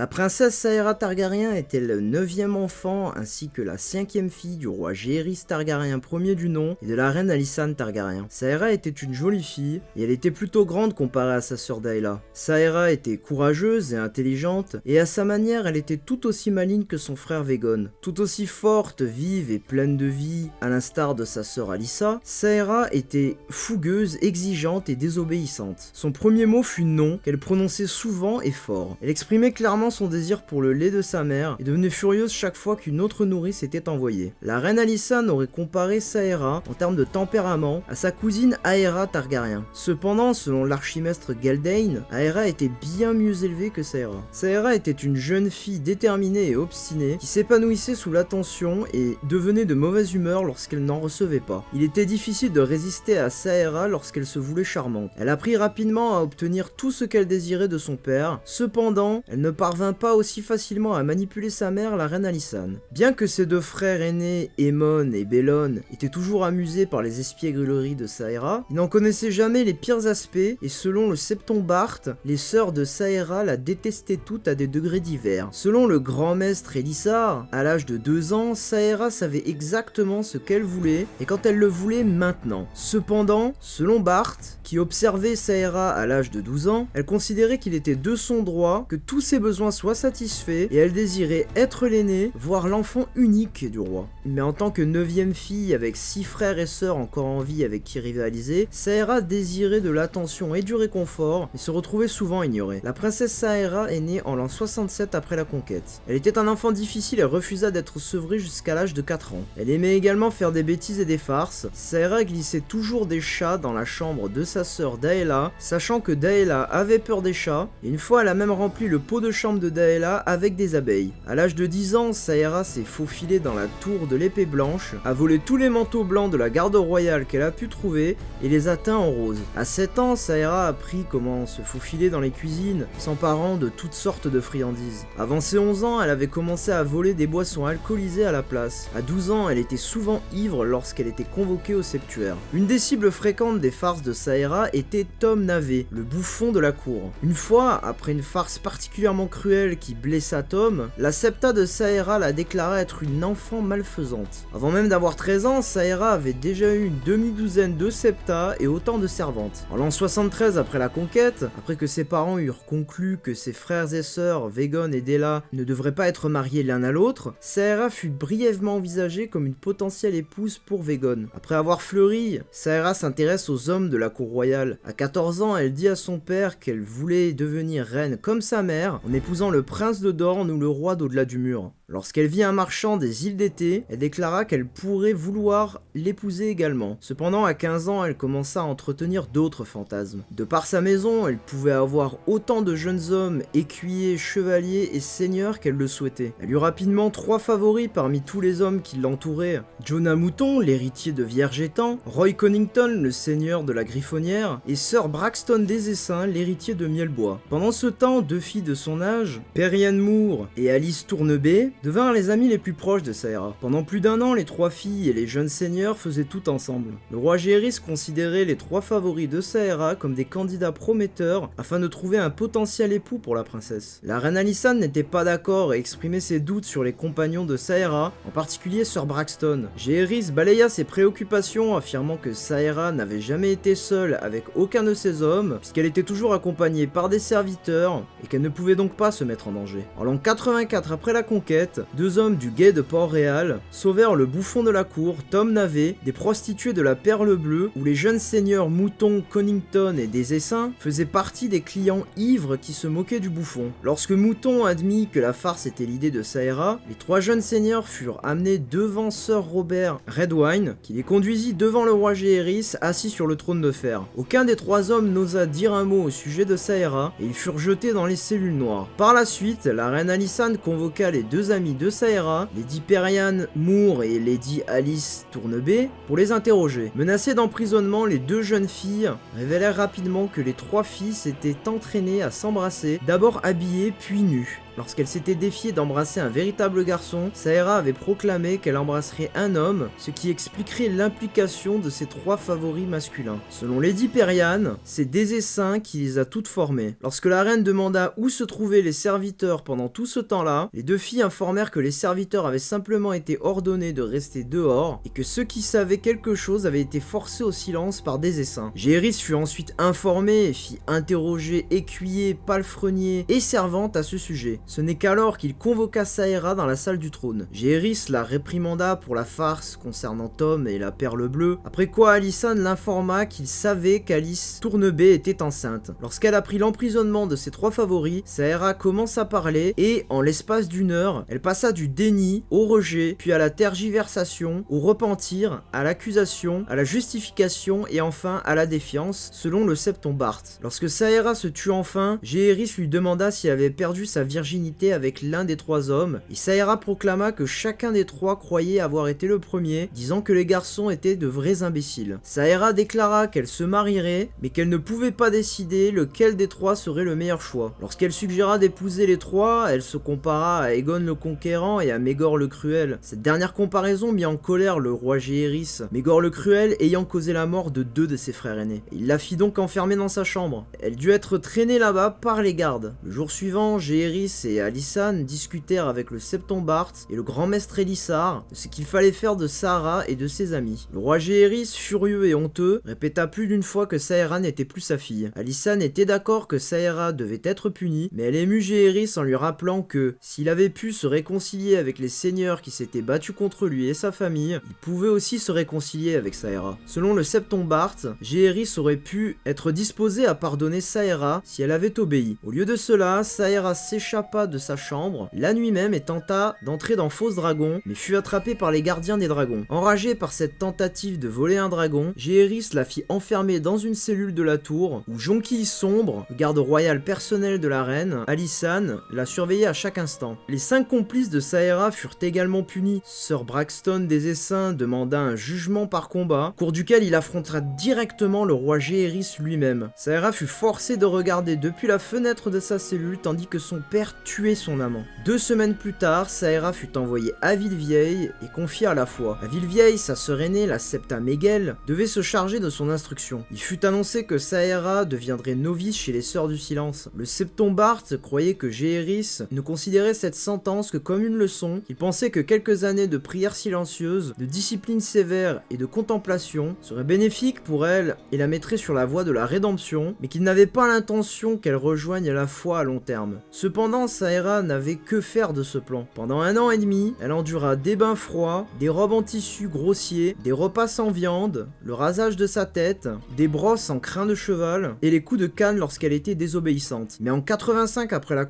La princesse Saera Targaryen était le 9e enfant ainsi que la 5e fille du roi Jaehaerys Targaryen Ier du nom et de la reine Alysanne Targaryen. Saera était une jolie fille et elle était plutôt grande comparée à sa sœur Daela. Saera était courageuse et intelligente et à sa manière elle était tout aussi maligne que son frère Vaegon. Tout aussi forte, vive et pleine de vie à l'instar de sa sœur Alyssa, Saera était fougueuse, exigeante et désobéissante. Son premier mot fut non qu'elle prononçait souvent et fort. Elle exprimait clairement son désir pour le lait de sa mère et devenait furieuse chaque fois qu'une autre nourrice était envoyée. La reine Alysanne aurait comparé Saera, en termes de tempérament, à sa cousine Aera Targaryen. Cependant, selon l'archimestre Galdane, Aera était bien mieux élevée que Saera. Saera était une jeune fille déterminée et obstinée qui s'épanouissait sous l'attention et devenait de mauvaise humeur lorsqu'elle n'en recevait pas. Il était difficile de résister à Saera lorsqu'elle se voulait charmante. Elle apprit rapidement à obtenir tout ce qu'elle désirait de son père, cependant, elle ne parvint pas aussi facilement à manipuler sa mère, la reine Alysanne. Bien que ses deux frères aînés, Aemon et Belon, étaient toujours amusés par les espiègleries de Saera, ils n'en connaissaient jamais les pires aspects et selon le Septon Bart, les sœurs de Saera la détestaient toutes à des degrés divers. Selon le grand maître Elissar, à l'âge de 2 ans, Saera savait exactement ce qu'elle voulait et quand elle le voulait maintenant. Cependant, selon Bart, qui observait Saera à l'âge de 12 ans, elle considérait qu'il était de son droit que tous ses besoins soient satisfaits et elle désirait être l'aînée, voire l'enfant unique du roi. Mais en tant que 9e fille avec 6 frères et sœurs encore en vie avec qui rivaliser, Saera désirait de l'attention et du réconfort, mais se retrouvait souvent ignorée. La princesse Saera est née en l'an 67 après la conquête. Elle était un enfant difficile et refusa d'être sevrée jusqu'à l'âge de 4 ans. Elle aimait également faire des bêtises et des farces. Saera glissait toujours des chats dans la chambre de sa sœur Daela, sachant que Daela avait peur des chats, et une fois elle a même rempli le pot de chambre de Daela avec des abeilles. À l'âge de 10 ans, Saera s'est faufilée dans la tour de l'épée blanche, a volé tous les manteaux blancs de la garde royale qu'elle a pu trouver et les a teints en rose. À 7 ans, Saera a appris comment se faufiler dans les cuisines, s'emparant de toutes sortes de friandises. Avant ses 11 ans, elle avait commencé à voler des boissons alcoolisées à la place. À 12 ans, elle était souvent ivre lorsqu'elle était convoquée au septuaire. Une des cibles fréquentes des farces de Saera était Tom Navé, le bouffon de la cour. Une fois, après une farce particulièrement cruelle qui blessa Tom, la septa de Saera la déclara être une enfant malfaisante. Avant même d'avoir 13 ans, Saera avait déjà eu une demi-douzaine de septa et autant de servantes. En l'an 73 après la conquête, après que ses parents eurent conclu que ses frères et sœurs, Vaegon et Daela, ne devraient pas être mariés l'un à l'autre, Saera fut brièvement envisagée comme une potentielle épouse pour Vaegon. Après avoir fleuri, Saera s'intéresse aux hommes de la cour royale. À 14 ans, elle dit à son père qu'elle voulait devenir reine comme sa mère en épousant le prince de Dorne ou le roi d'au-delà du mur. Lorsqu'elle vit un marchand des îles d'été, elle déclara qu'elle pourrait vouloir l'épouser également. Cependant, à 15 ans, elle commença à entretenir d'autres fantasmes. De par sa maison, elle pouvait avoir autant de jeunes hommes, écuyers, chevaliers et seigneurs qu'elle le souhaitait. Elle eut rapidement 3 favoris parmi tous les hommes qui l'entouraient. Jonah Mouton, l'héritier de Viergétan, Roy Connington, le seigneur de la Griffonnière, et Sir Braxton des Essaims, l'héritier de Mielbois. Pendant ce temps, 2 filles de son âge, Perianne Moore et Alice Tournebay, devinrent les amis les plus proches de Saera. Pendant plus d'1 an, les 3 filles et les jeunes seigneurs faisaient tout ensemble. Le roi Jaehaerys considérait les 3 favoris de Saera comme des candidats prometteurs afin de trouver un potentiel époux pour la princesse. La reine Alysanne n'était pas d'accord et exprimait ses doutes sur les compagnons de Saera, en particulier Sir Braxton. Jaehaerys balaya ses préoccupations, affirmant que Saera n'avait jamais été seule avec aucun de ses hommes, puisqu'elle était toujours accompagnée par des serviteurs et qu'elle ne pouvait donc pas se mettre en danger. En l'an 84 après la conquête, 2 hommes du guet de Port-Réal sauvèrent le bouffon de la cour, Tom Navé, des prostituées de la Perle Bleue, où les jeunes seigneurs Mouton, Connington et des Essaims faisaient partie des clients ivres qui se moquaient du bouffon. Lorsque Mouton admit que la farce était l'idée de Saera, les 3 jeunes seigneurs furent amenés devant Sir Robert Redwine, qui les conduisit devant le roi Jaehaerys assis sur le trône de fer. Aucun des 3 hommes n'osa dire un mot au sujet de Saera et ils furent jetés dans les cellules noires. Par la suite, la reine Alysanne convoqua les 2 amis de Saera, Lady Perianne Moore et Lady Alice Tournebay, pour les interroger. Menacées d'emprisonnement, les 2 jeunes filles révélèrent rapidement que les 3 filles s'étaient entraînées à s'embrasser, d'abord habillées puis nues. Lorsqu'elle s'était défiée d'embrasser un véritable garçon, Saera avait proclamé qu'elle embrasserait un homme, ce qui expliquerait l'implication de ses 3 favoris masculins. Selon Lady Periane, c'est des essaims qui les a toutes formées. Lorsque la reine demanda où se trouvaient les serviteurs pendant tout ce temps-là, les 2 filles informèrent que les serviteurs avaient simplement été ordonnés de rester dehors et que ceux qui savaient quelque chose avaient été forcés au silence par des essaims. Jaehaerys fut ensuite informé et fit interroger écuyer, palefrenier et servante à ce sujet. Ce n'est qu'alors qu'il convoqua Saera dans la salle du trône. Jaehaerys la réprimanda pour la farce concernant Tom et la perle bleue, après quoi Alysanne l'informa qu'il savait qu'Alice Tournebay était enceinte. Lorsqu'elle apprit l'emprisonnement de ses 3 favoris, Saera commence à parler et, en l'espace d'1 heure, elle passa du déni au rejet, puis à la tergiversation, au repentir, à l'accusation, à la justification et enfin à la défiance, selon le Septombart. Lorsque Saera se tue enfin, Jaehaerys lui demanda s'il avait perdu sa virginité avec l'un des 3 hommes, et Saera proclama que chacun des 3 croyait avoir été le premier, disant que les garçons étaient de vrais imbéciles. Saera déclara qu'elle se marierait, mais qu'elle ne pouvait pas décider lequel des 3 serait le meilleur choix. Lorsqu'elle suggéra d'épouser les 3, elle se compara à Aegon le Conquérant et à Maegor le Cruel. Cette dernière comparaison mit en colère le roi Jaehaerys, Maegor le Cruel ayant causé la mort de 2 de ses frères aînés. Il la fit donc enfermer dans sa chambre. Elle dut être traînée là-bas par les gardes. Le jour suivant, Jaehaerys et Alysanne discutèrent avec le Septombart et le grand maître Elissar de ce qu'il fallait faire de Saera et de ses amis. Le roi Jaehaerys, furieux et honteux, répéta plus d'une fois que Saera n'était plus sa fille. Alysanne était d'accord que Saera devait être punie, mais elle émut Jaehaerys en lui rappelant que, s'il avait pu se réconcilier avec les seigneurs qui s'étaient battus contre lui et sa famille, il pouvait aussi se réconcilier avec Saera. Selon le Septombart, Jaehaerys aurait pu être disposé à pardonner Saera si elle avait obéi. Au lieu de cela, Saera s'échappa de sa chambre la nuit même et tenta d'entrer dans Fosse Dragon, mais fut attrapée par les gardiens des dragons. Enragé par cette tentative de voler un dragon, Jaehaerys la fit enfermer dans une cellule de la tour où Jonquille Sombre, le garde royal personnel de la reine, Alysanne, la surveillait à chaque instant. Les 5 complices de Saera furent également punis. Sir Braxton des Essaims demanda un jugement par combat, au cours duquel il affrontera directement le roi Jaehaerys lui-même. Saera fut forcé de regarder depuis la fenêtre de sa cellule tandis que son père tuait son amant. 2 semaines plus tard, Saera fut envoyée à Villevieille et confiée à la foi. À Villevieille, sa sœur aînée, la Septa Meigel, devait se charger de son instruction. Il fut annoncé que Saera deviendrait novice chez les Sœurs du Silence. Le Septombart croyait que Jaehaerys ne considérait cette sentence que comme une leçon. Il pensait que quelques années de prière silencieuse, de discipline sévère et de contemplation seraient bénéfiques pour elle et la mettraient sur la voie de la rédemption, mais qu'il n'avait pas l'intention qu'elle rejoigne la foi à long terme. Cependant, Saera n'avait que faire de ce plan. Pendant 1 an et demi, elle endura des bains froids, des robes en tissu grossier, des repas sans viande, le rasage de sa tête, des brosses en crin de cheval et les coups de canne lorsqu'elle était désobéissante. Mais en 85 après la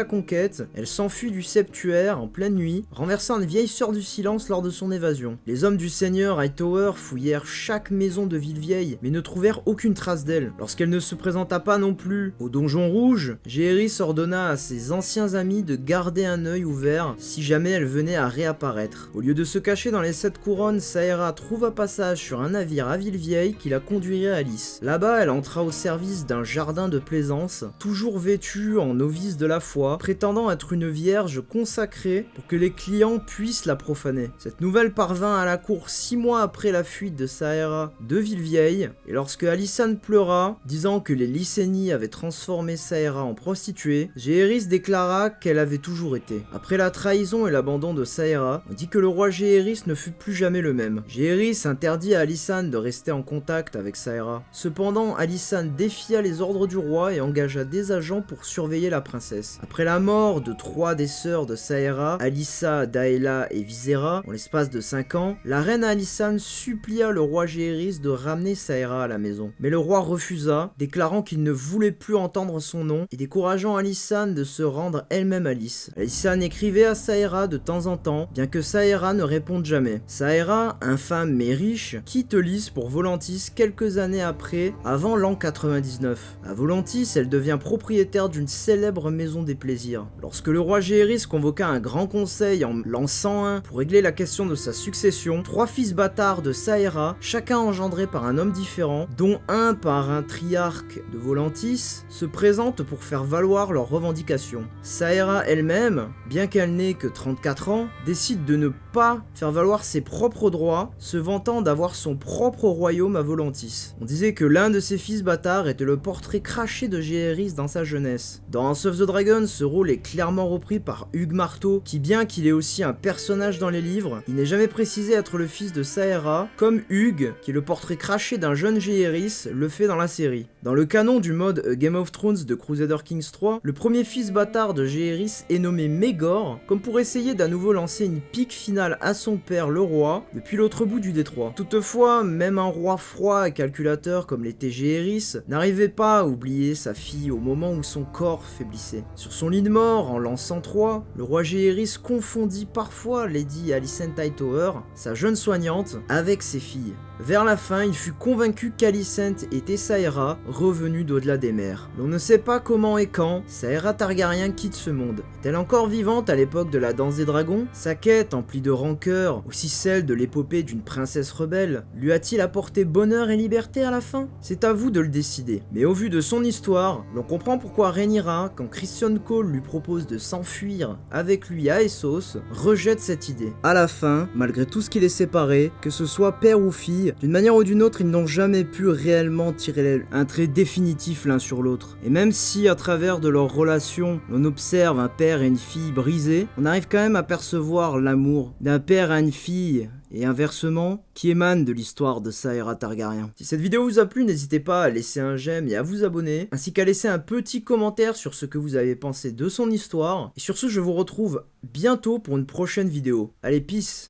conquête, elle s'enfuit du septuaire en pleine nuit, renversant une vieille sœur du silence lors de son évasion. Les hommes du seigneur Hightower fouillèrent chaque maison de Villevieille, mais ne trouvèrent aucune trace d'elle. Lorsqu'elle ne se présenta pas non plus au Donjon Rouge, Jaehaerys ordonna à ses anciens amis de garder un œil ouvert si jamais elle venait à réapparaître. Au lieu de se cacher dans les 7 couronnes, Saera trouva passage sur un navire à Villevieille qui la conduirait à Lys. Là-bas, elle entra au service d'un jardin de plaisance, toujours vêtue en novice de la foi, prétendant être une vierge consacrée pour que les clients puissent la profaner. Cette nouvelle parvint à la cour 6 mois après la fuite de Saera de Villevieille, et lorsque Alysanne pleura, disant que les Lycénies avaient transformé Saera en prostituée, Jaehaerys déclara qu'elle avait toujours été. Après la trahison et l'abandon de Saera, on dit que le roi Jaehaerys ne fut plus jamais le même. Jaehaerys interdit à Alysanne de rester en contact avec Saera. Cependant, Alysanne défia les ordres du roi et engagea des agents pour surveiller la princesse. Après la mort de 3 des sœurs de Saera, Alyssa, Daella et Visera, en l'espace de 5 ans, la reine Alysanne supplia le roi Jaehaerys de ramener Saera à la maison. Mais le roi refusa, déclarant qu'il ne voulait plus entendre son nom et décourageant Alysanne de se rendre elle-même à Lys. Alysanne écrivait à Saera de temps en temps, bien que Saera ne réponde jamais. Saera, infâme mais riche, quitte Lys pour Volantis quelques années après, avant l'an 99. À Volantis, elle devient propriétaire d'une célèbre maison des plaisirs. Lorsque le roi Jaehaerys convoqua un grand conseil en l'an 101 pour régler la question de sa succession, 3 fils bâtards de Saera, chacun engendré par un homme différent, dont un par un triarque de Volantis, se présentent pour faire valoir leurs revendications. Saera elle-même, bien qu'elle n'ait que 34 ans, décide de ne pas faire valoir ses propres droits, se vantant d'avoir son propre royaume à Volantis. On disait que l'un de ses fils bâtards était le portrait craché de Jaehaerys dans sa jeunesse. Dans House of the Dragon, ce rôle est clairement repris par Hugh Marteau, qui bien qu'il est aussi un personnage dans les livres, il n'est jamais précisé être le fils de Saera, comme Hugh, qui est le portrait craché d'un jeune Jaehaerys, le fait dans la série. Dans le canon du mode Game of Thrones de Crusader Kings 3, le premier fils bâtard de Jaehaerys est nommé Maegor, comme pour essayer d'à nouveau lancer une pique finale à son père le roi, depuis l'autre bout du détroit. Toutefois, même un roi froid et calculateur comme l'était Jaehaerys n'arrivait pas à oublier sa fille au moment où son corps faiblissait. Sur son lit de mort, en l'an 103, le roi Jaehaerys confondit parfois Lady Alicent Hightower, sa jeune soignante, avec ses filles. Vers la fin, il fut convaincu qu'Alicent était Saera, revenue d'au-delà des mers. L'on ne sait pas comment et quand Saera Targaryen quitte ce monde. Est-elle encore vivante à l'époque de la danse des dragons? Sa quête, emplie de rancœur, aussi celle de l'épopée d'une princesse rebelle, lui a-t-il apporté bonheur et liberté à la fin? C'est à vous de le décider. Mais au vu de son histoire, l'on comprend pourquoi Rhaenyra, quand Criston Cole lui propose de s'enfuir avec lui à Essos, rejette cette idée. À la fin, malgré tout ce qui les séparait, que ce soit père ou fille, d'une manière ou d'une autre, ils n'ont jamais pu réellement tirer un trait définitif l'un sur l'autre. Et même si, à travers de leur relation, on observe un père et une fille brisés, on arrive quand même à percevoir l'amour d'un père à une fille, et inversement, qui émane de l'histoire de Saera Targaryen. Si cette vidéo vous a plu, n'hésitez pas à laisser un j'aime et à vous abonner, ainsi qu'à laisser un petit commentaire sur ce que vous avez pensé de son histoire. Et sur ce, je vous retrouve bientôt pour une prochaine vidéo. Allez, peace!